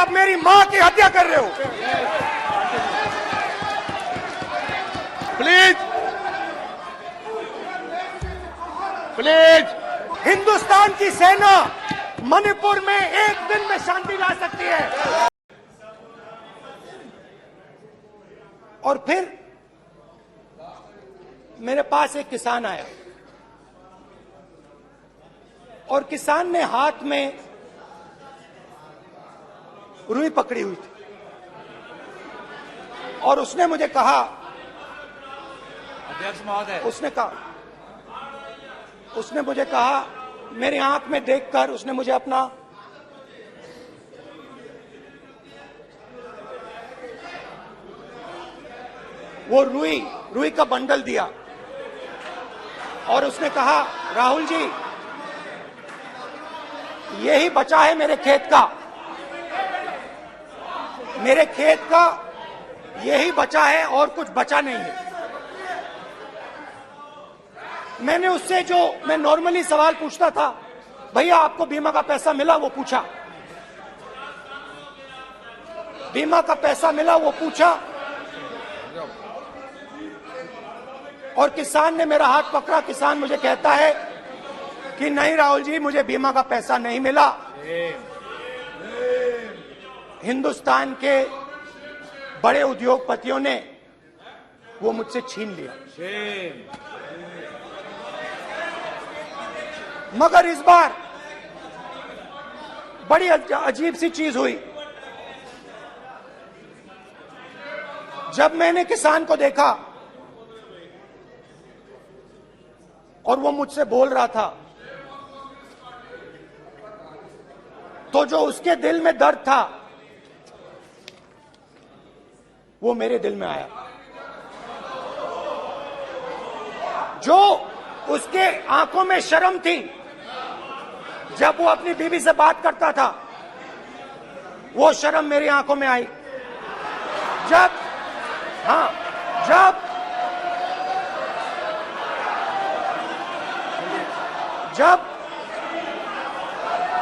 आप मेरी मां की हत्या कर रहे हो। Please please. हिंदुस्तान की सेना मणिपुर में एक दिन में शांति ला सकती है। और फिर मेरे पास एक किसान आया और किसान ने हाथ में रुई पकड़ी हुई थी और उसने मुझे कहा, अध्यक्ष महोदय, उसने मुझे कहा मेरी आंख में देखकर उसने मुझे अपना वो रुई का बंडल दिया और उसने कहा, राहुल जी यही बचा है मेरे खेत का यही बचा है और कुछ बचा नहीं है। मैंने उससे जो मैं नॉर्मली सवाल पूछता था, भैया आपको बीमा का पैसा मिला, वो पूछा, बीमा का पैसा मिला वो पूछा, और किसान ने मेरा हाथ पकड़ा। किसान मुझे कहता है कि नहीं राहुल जी मुझे बीमा का पैसा नहीं मिला, हिंदुस्तान के बड़े उद्योगपतियों ने वो मुझसे छीन लिया। मगर इस बार बड़ी अजीब सी चीज हुई। जब मैंने किसान को देखा और वो मुझसे बोल रहा था, तो जो उसके दिल में दर्द था वो मेरे दिल में आया। जो उसके आंखों में शर्म थी जब वो अपनी बीवी से बात करता था, वो शर्म मेरी आंखों में आई। जब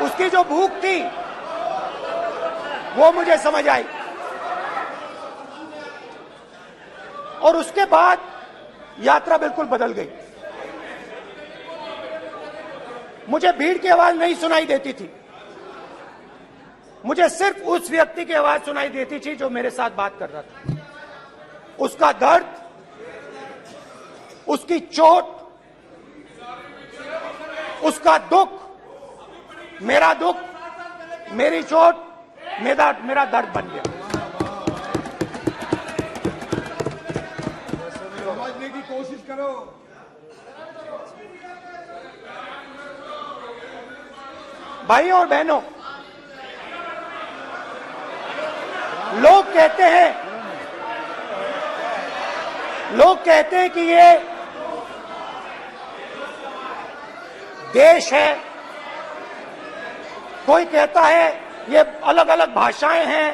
उसकी जो भूख थी वो मुझे समझ आई। और उसके बाद यात्रा बिल्कुल बदल गई। मुझे भीड़ की आवाज नहीं सुनाई देती थी, मुझे सिर्फ उस व्यक्ति की आवाज सुनाई देती थी जो मेरे साथ बात कर रहा था। उसका दर्द, उसकी चोट, उसका दुख, मेरा दुख, मेरी चोट, मेरा दर्द बन गया। समझने की कोशिश करो। भाइयों और बहनों, लोग कहते हैं कि ये देश है, कोई कहता है ये अलग अलग भाषाएं हैं,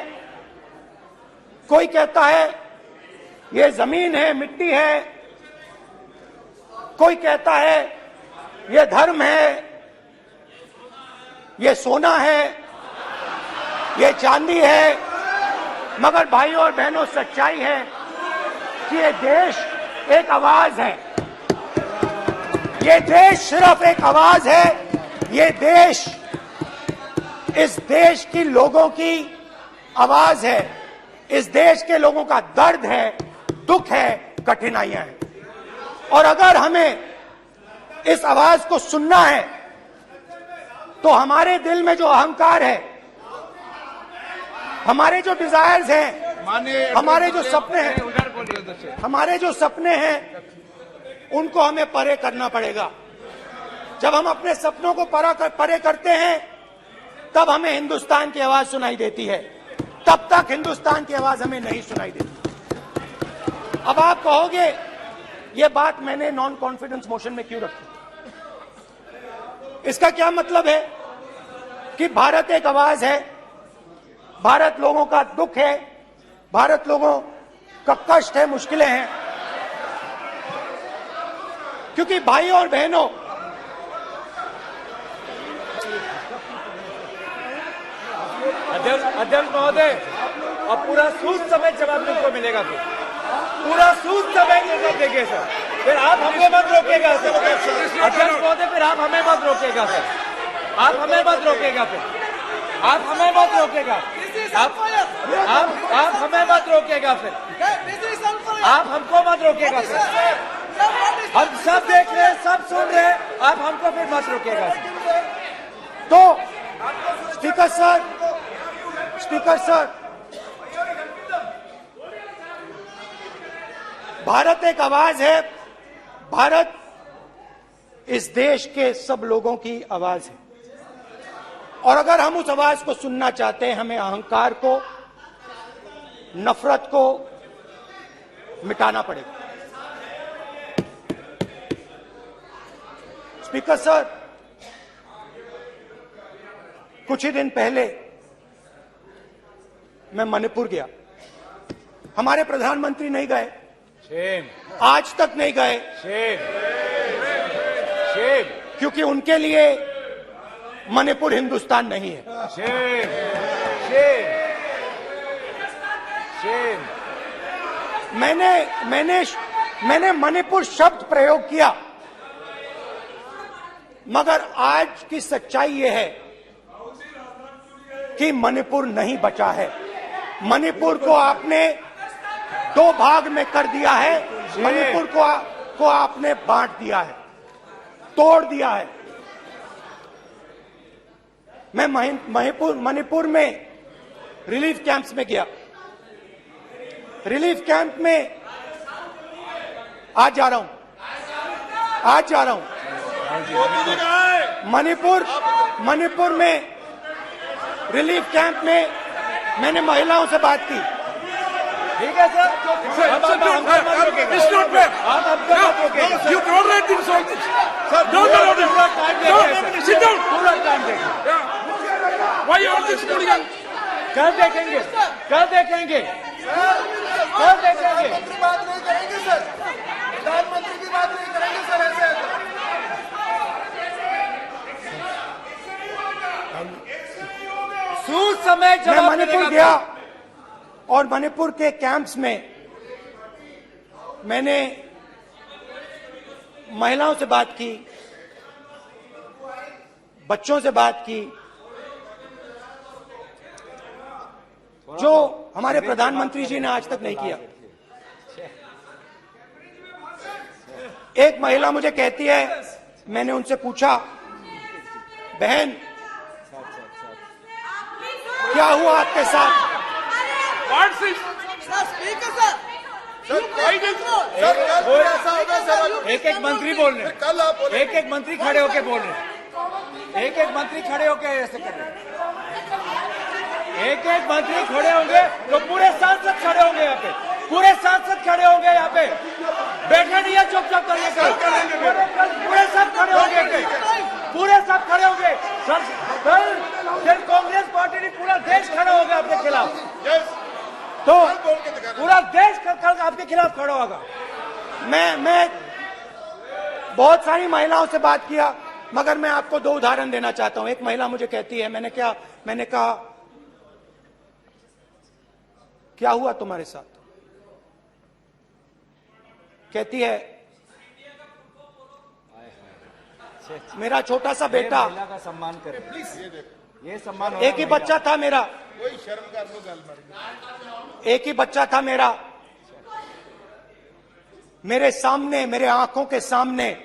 कोई कहता है ये जमीन है, मिट्टी है, कोई कहता है ये धर्म है, ये सोना है, ये चांदी है। मगर भाइयों और बहनों, सच्चाई है कि ये देश एक आवाज है। ये देश सिर्फ एक आवाज है। ये देश इस देश की लोगों की आवाज है। इस देश के लोगों का दर्द है, दुख है, कठिनाइयां हैं। और अगर हमें इस आवाज को सुनना है तो हमारे दिल में जो अहंकार है, हमारे जो डिजायर्स हैं, हमारे जो सपने हैं, उनको हमें परे करना पड़ेगा। जब हम अपने सपनों को परे करते हैं तब हमें हिंदुस्तान की आवाज सुनाई देती है, तब तक हिंदुस्तान की आवाज हमें नहीं सुनाई देती। अब आप कहोगे ये बात मैंने नॉन कॉन्फिडेंस मोशन में क्यों रखी? इसका क्या मतलब है कि भारत एक आवाज है, भारत लोगों का दुख है, भारत लोगों का कष्ट है, मुश्किलें हैं। क्योंकि भाइयों और बहनों, अध्यक्ष महोदय, अब पूरा सूद समेत जवाब तुमको मिलेगा, फिर पूरा सूद समेत जवाब देंगे सर। फिर आप हमें मत रोकेगा सर। अध्यक्ष महोदय, फिर आप हमें मत रोकेगा सर। आप हमें मत रोकेगा, फिर आप हमें मत रोकेगा। आप हमें मत रोकेगा, फिर आप हमको मत रोकेगा सर। हम सब देख रहे हैं, सब सुन रहे हैं, आप हमको फिर मत रोकेगा सर। तो स्पीकर सर, भारत एक आवाज है। भारत इस देश के सब लोगों की आवाज है, और अगर हम उस आवाज को सुनना चाहते हैं, हमें अहंकार को, नफरत को मिटाना पड़ेगा। स्पीकर सर, कुछ ही दिन पहले मैं मणिपुर गया। हमारे प्रधानमंत्री नहीं गए, आज तक नहीं गए, क्योंकि उनके लिए मणिपुर हिंदुस्तान नहीं है। मैंने मणिपुर शब्द प्रयोग किया, मगर आज की सच्चाई यह है कि मणिपुर नहीं बचा है। मणिपुर को आपने दो भाग में कर दिया है। मणिपुर को आपने बांट दिया है, तोड़ दिया है। मैं मणिपुर में रिलीफ कैंप्स में गया। रिलीफ कैंप में आज जा रहा हूं। मणिपुर में रिलीफ कैंप में मैंने महिलाओं से बात की। ठीक है sir, You tolerate this all this. Sir Don't allow this. Time Sit down. पूरा टाइम देखिए। Yeah. Why you all this hooligan? कल देखेंगे। बात नहीं करेंगे सर, प्रधानमंत्री की बात नहीं करेंगे सर। ऐसे सूद समय मैं जवाब मणिपुर गया और मणिपुर के कैंप्स में मैंने महिलाओं से बात की, बच्चों से बात की, जो हमारे प्रधानमंत्री जी ने आज तक नहीं किया। एक महिला मुझे कहती है, मैंने उनसे पूछा, बहन क्या हुआ आपके साथ? What's this? एक मंत्री बोल रहे हैं, एक मंत्री खड़े होके बोल रहे हैं, एक मंत्री खड़े होके ऐसे कर रहे हैं, एक मंत्री खड़े होंगे तो पूरे सांसद खड़े होंगे यहाँ पे, पूरे सांसद खड़े होंगे यहाँ पे। बैठे नहीं है चुपचाप करिए, पूरे सब खड़े होंगे, पूरे सब खड़े होंगे। कल कांग्रेस पार्टी ने पूरा देश खड़ा होगा आपके खिलाफ, तो पूरा देश कल आपके खिलाफ खड़ा होगा। मैं बहुत सारी महिलाओं से बात किया, मगर मैं आपको दो उदाहरण देना चाहता हूं। एक महिला मुझे कहती है, मैंने कहा क्या हुआ तुम्हारे साथ? कहती है, मेरा छोटा सा बेटा, महिला का सम्मान करें प्लीज, ये सम्मान। एक ही बच्चा था मेरा, कोई शर्म कर लो गल एक ही बच्चा था मेरा, मेरे सामने, मेरे आंखों के सामने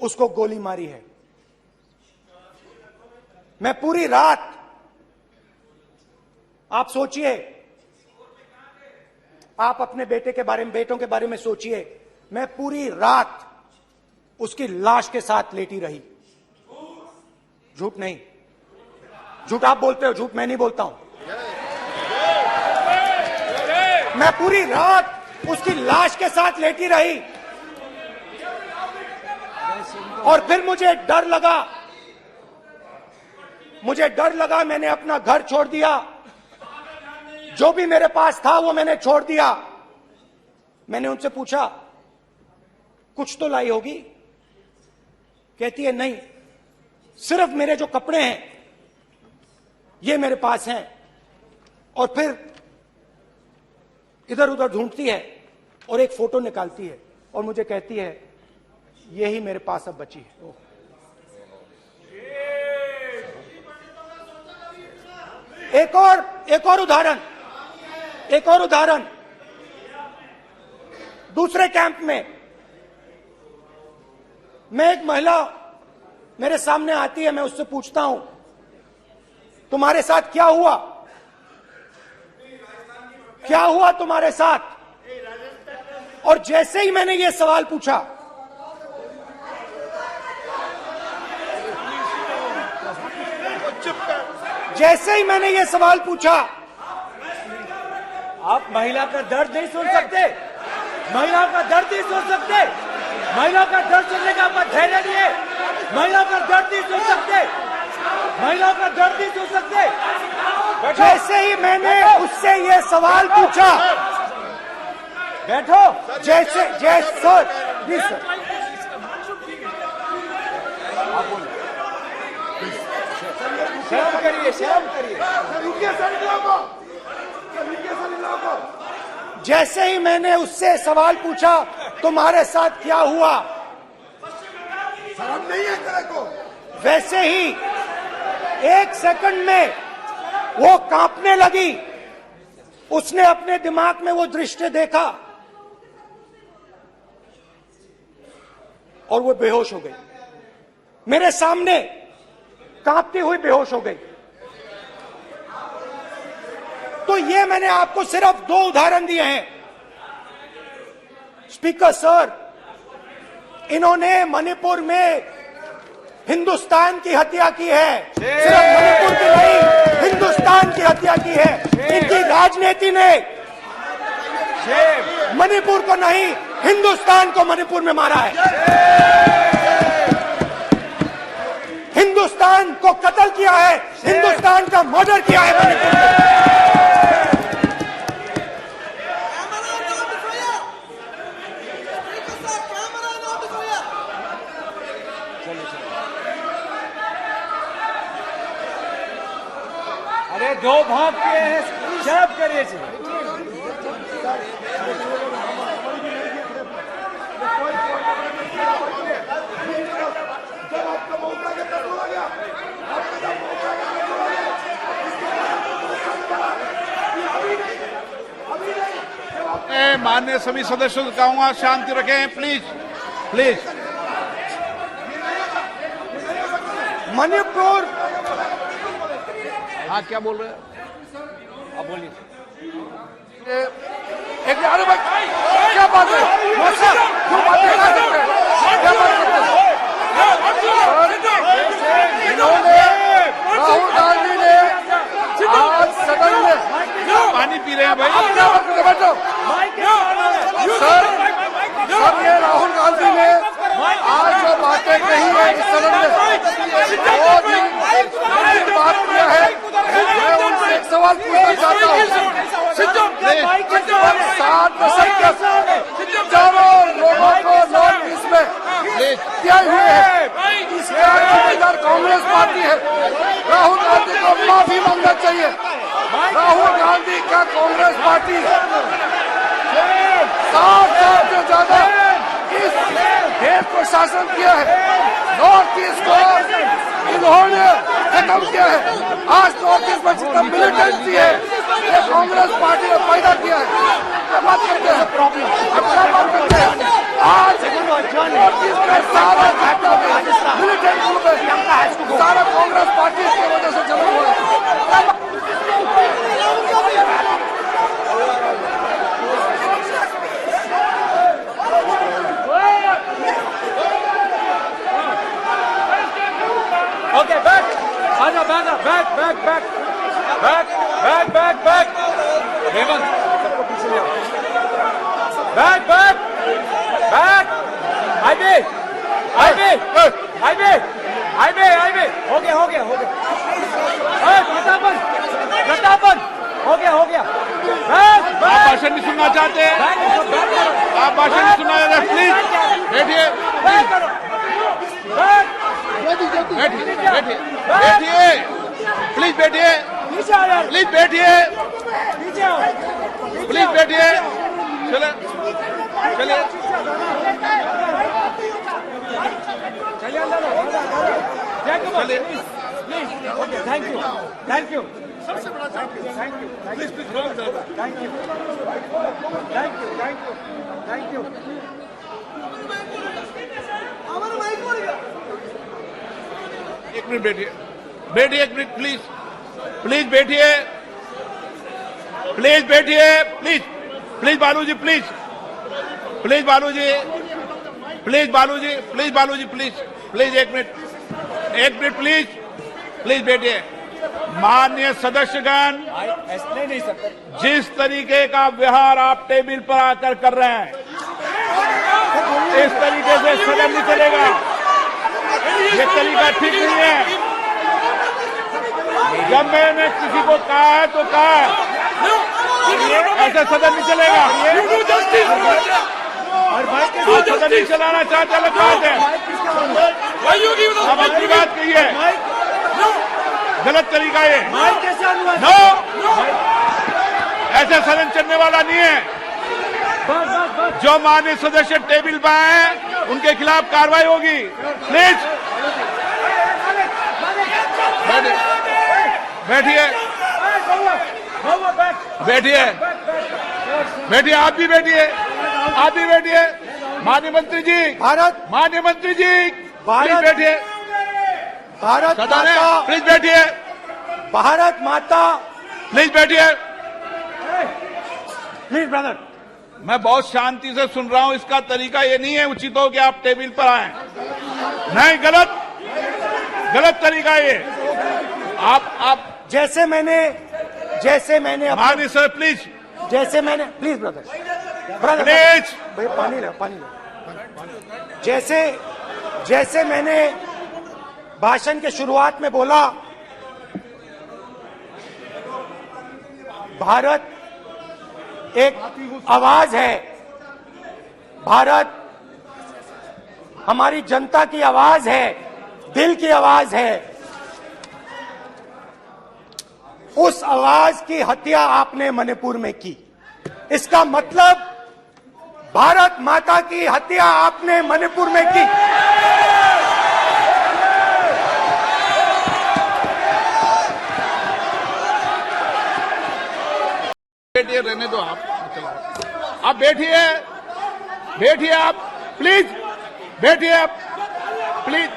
उसको गोली मारी है। मैं पूरी रात, आप सोचिए, आप अपने बेटों के बारे में सोचिए, मैं पूरी रात उसकी लाश के साथ लेटी रही। झूठ नहीं, झूठ आप बोलते हो, झूठ मैं नहीं बोलता हूं। मैं पूरी रात उसकी लाश के साथ लेटी रही, और फिर मुझे डर लगा, मैंने अपना घर छोड़ दिया, जो भी मेरे पास था वो मैंने छोड़ दिया। मैंने उनसे पूछा, कुछ तो लाई होगी? कहती है, नहीं, सिर्फ मेरे जो कपड़े हैं ये मेरे पास हैं, और फिर इधर उधर ढूंढती है और एक फोटो निकालती है और मुझे कहती है यही मेरे पास अब बची है। एक और उदाहरण, दूसरे कैंप में मैं एक महिला मेरे सामने आती है, मैं उससे पूछता हूं तुम्हारे साथ क्या हुआ तुम्हारे साथ, और जैसे ही मैंने ये सवाल पूछा, आप महिला का दर्द नहीं सुन सकते, महिला का दर्द नहीं सुन सकते, महिला का दर्द सुनने का आपका धैर्य नहीं है, महिला का दर्द नहीं सुन सकते, महिला का दर्द नहीं सुन सकते। जैसे ही मैंने उससे ये सवाल पूछा, बैठो, सर प्लीज सर, शर्म करिए। जैसे ही मैंने उससे सवाल पूछा तुम्हारे साथ क्या हुआ, शर्म नहीं है तेरे को? वैसे ही 1 सेकंड में वो कांपने लगी। उसने अपने दिमाग में वो दृश्य देखा और वो बेहोश हो गई, मेरे सामने कांपती हुई बेहोश हो गई। तो ये मैंने आपको सिर्फ 2 उदाहरण दिए हैं। स्पीकर सर, इन्होंने मणिपुर में हिंदुस्तान की हत्या की है, सिर्फ मणिपुर की नहीं, हिंदुस्तान की हत्या की है। इनकी राजनीति ने मणिपुर को नहीं, हिंदुस्तान को मणिपुर में मारा है। हिंदुस्तान को कत्ल किया है, हिंदुस्तान का मर्डर किया है मणिपुर में। अरे 2 भाग किए हैं, शर्म करिए। माननीय सभी सदस्यों को कहूंगा शांति रखें, प्लीज। मणिपुर, हाँ क्या बोल रहे हैं? अब बोलिए। एक अरे भाई क्या बात है? क्यों बात नहीं कर सकते? क्या बात करते हैं? इन्होंने राहुल गांधी ने आज सदन में पानी पी रहे हैं भाई। आप क्या बात करते? बैठो सर, ये राहुल गांधी ने आज जो बातें कही है इस सदन में बहुत ही बात किया है। मैं उनसे एक सवाल पूछना चाहता हूँ। 60 दशक तक हजारों लोगों को नॉर्थ ईस्ट में किए हुए हैं, इसका जिम्मेदार कांग्रेस पार्टी है। राहुल गांधी को माफी मांगना चाहिए। राहुल गांधी का कांग्रेस पार्टी 60 साल से ज्यादा इस देश को शासन किया है। नॉर्थ ईस्ट को इन्होंने खत्म किया है। आज नॉर्थ ईस्ट में जितना मिलिटेंसी है ये कांग्रेस पार्टी ने पैदा किया है। क्या बात करते हैं? क्या बात करते हैं? आज नॉर्थ ईस्ट में सारा मिलिटेंट ग्रुप है, सारा कांग्रेस पार्टी की वजह से जन्म हुआ है। Okay, back. Aja, back. Hemant, सबको पीछे ले आओ. Back. Highway. हो गया. प्रतापन. हो गया. आप भाषण नहीं सुनना चाहते हैं? आप भाषण नहीं सुनना चाहते? प्लीज बैठिए। बैठिए। प्लीज बैठिए, नीचे आओ यार, प्लीज बैठिए, नीचे आओ, प्लीज बैठिए। चले चलिए, चलिए अंदर लो, चलिए। Please, okay, thank you, thank you, सबसे बड़ा thank you, thank you, thank you, thank you, thank you, thank you. एक मिनट बैठिए, बैठिए एक मिनट प्लीज, प्लीज बैठिए, प्लीज बैठिए, please, please Baluji, please, please Baluji, please Baluji, please Baluji, please, please एक minute please, please बैठिए। माननीय सदस्यगण, ऐसे नहीं सकते, जिस तरीके का व्यवहार आप टेबल पर आकर कर रहे हैं, इस तरीके से सदन नहीं चलेगा। ये तरीका ठीक नहीं है। जब मैंने किसी को कहा है तो कहा है, ऐसा सदन नहीं चलेगा। आप सदन नहीं चलाना चाहते, अलग बात है। आप अपनी बात कहिए, गलत तरीका ये। नो, ऐसा सदन चलने वाला नहीं है। जो माननीय सदस्य टेबल पर आए उनके खिलाफ कार्रवाई होगी। प्लीज बैठिए, बैठिए, बैठिए, आप भी बैठिए, आप भी बैठिए। माननीय मंत्री जी, माननीय मंत्री जी, प्लीज बैठिए। भारत सदन है, माता, प्लीज बैठिए, भारत माता, प्लीज बैठिए। प्लीज ब्रदर, मैं बहुत शांति से सुन रहा हूं। इसका तरीका ये नहीं है उचित हो कि आप टेबल पर आए। नहीं, गलत तरीका ये। आप जैसे मैंने माननीय sir please, please brother, please, भैया पानी लो। जैसे मैंने भाषण के शुरुआत में बोला, भारत एक आवाज है, भारत हमारी जनता की आवाज है, दिल की आवाज है। उस आवाज की हत्या आपने मणिपुर में की। इसका मतलब भारत माता की हत्या आपने मणिपुर में की। बैठिए, रहने दो आप बैठिए, बैठिए आप प्लीज, बैठिए आप प्लीज।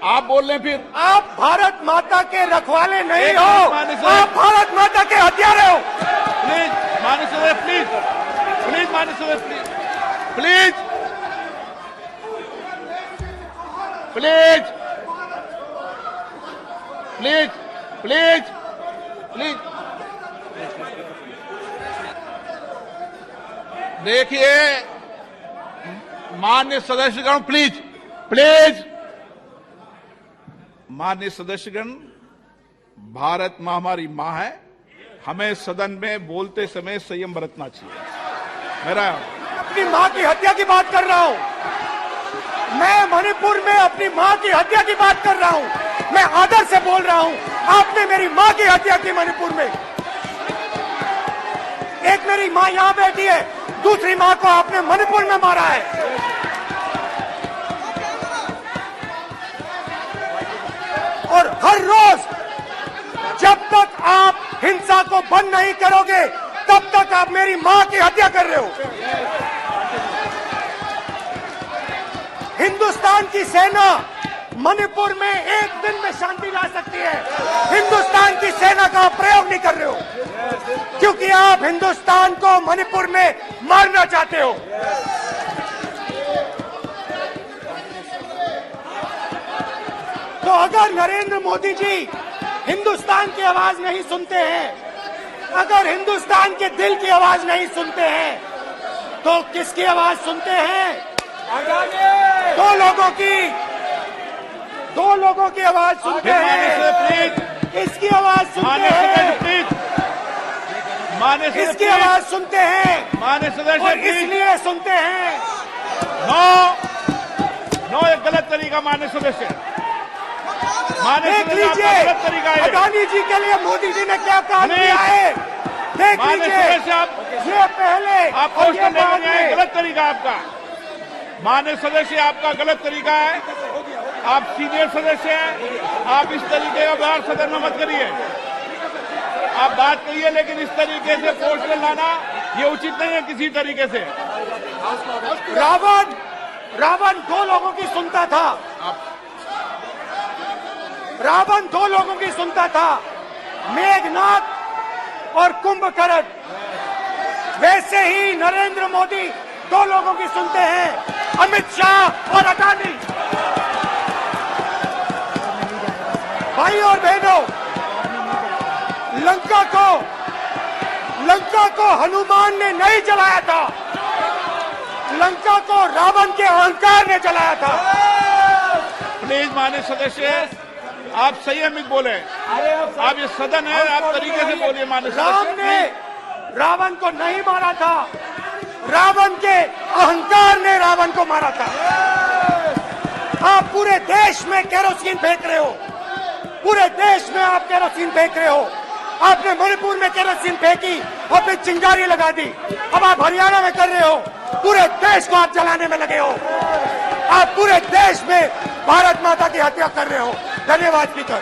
आप बोल रहे हैं फिर आप भारत माता के रखवाले नहीं एक हो, मिनट माननीय सर। आप भारत माता के हत्यारे हो। प्लीज माननीय सदस्य, प्लीज, प्लीज माननीय सदस्य, please, please, please, please, please. देखिए माननीय सदस्यगण, प्लीज, प्लीज, माननीय सदस्यगण, भारत मां हमारी मां है। हमें सदन में बोलते समय संयम बरतना चाहिए। मेरा अपनी मां की हत्या की बात कर रहा हूं। मैं मणिपुर में अपनी मां की हत्या की बात कर रहा हूं। मैं आदर से बोल रहा हूं। आपने मेरी मां की हत्या की मणिपुर में। एक मेरी मां यहां बैठी है, दूसरी मां को आपने मणिपुर में मारा है। और हर रोज जब तक आप हिंसा को बंद नहीं करोगे, तब तक आप मेरी मां की हत्या कर रहे हो। हिंदुस्तान की सेना मणिपुर में एक दिन में शांति ला सकती है। हिंदुस्तान की सेना का प्रयोग नहीं कर रहे हो, क्योंकि आप हिंदुस्तान को मणिपुर में मारना चाहते हो। तो अगर नरेंद्र मोदी जी हिंदुस्तान की आवाज नहीं सुनते हैं, अगर हिंदुस्तान के दिल की आवाज नहीं सुनते हैं, तो किसकी आवाज सुनते हैं? दो लोगों की आवाज सुनते हैं। इसकी आवाज सुनते हैं, इसकी आवाज सुनते हैं, माननीय सदस्य, और इसलिए सुनते हैं। नो, एक गलत तरीका। माननीय सदस्य, माननीय देख सदस्य, आपका लीजिए गलत तरीका है। अडानी जी के लिए मोदी जी ने क्या काम नहीं। किया है, देख माननीय लीजिए। सदस्य, आप ये पहले आप और पोस्ट ये करने बाद में आए, में। गलत तरीका आपका। माननीय सदस्य, आपका गलत तरीका है। आप सीनियर सदस्य हैं, आप इस तरीके का व्यवहार सदन में मत करिए। आप बात करिए, लेकिन इस तरीके से पोस्ट में लाना ये उचित नहीं है किसी तरीके से। रावण दो लोगों की सुनता था, रावण दो लोगों की सुनता था, मेघनाथ और कुंभकर्ण। वैसे ही नरेंद्र मोदी दो लोगों की सुनते हैं, अमित शाह और अडानी। भाई और बहनों, लंका को हनुमान ने नहीं जलाया था, लंका को रावण के अहंकार ने जलाया था। प्लीज माननीय सदस्य, आप संयमित बोले। आप ये सदन है, आप तरीके से बोलिए। माननीय राम सदस्य, ने रावण को नहीं मारा था, रावण के अहंकार ने रावण को मारा था। आप पूरे देश में केरोसिन फेंक रहे हो, पूरे देश में आप केरोसिन फेंक रहे हो। आपने मणिपुर में केरोसिन फेंकी, अपनी चिंगारी लगा दी। अब आप हरियाणा में कर रहे हो, पूरे देश को आप जलाने में लगे हो। आप पूरे देश में भारत माता की हत्या कर रहे हो। धन्यवाद स्पीकर।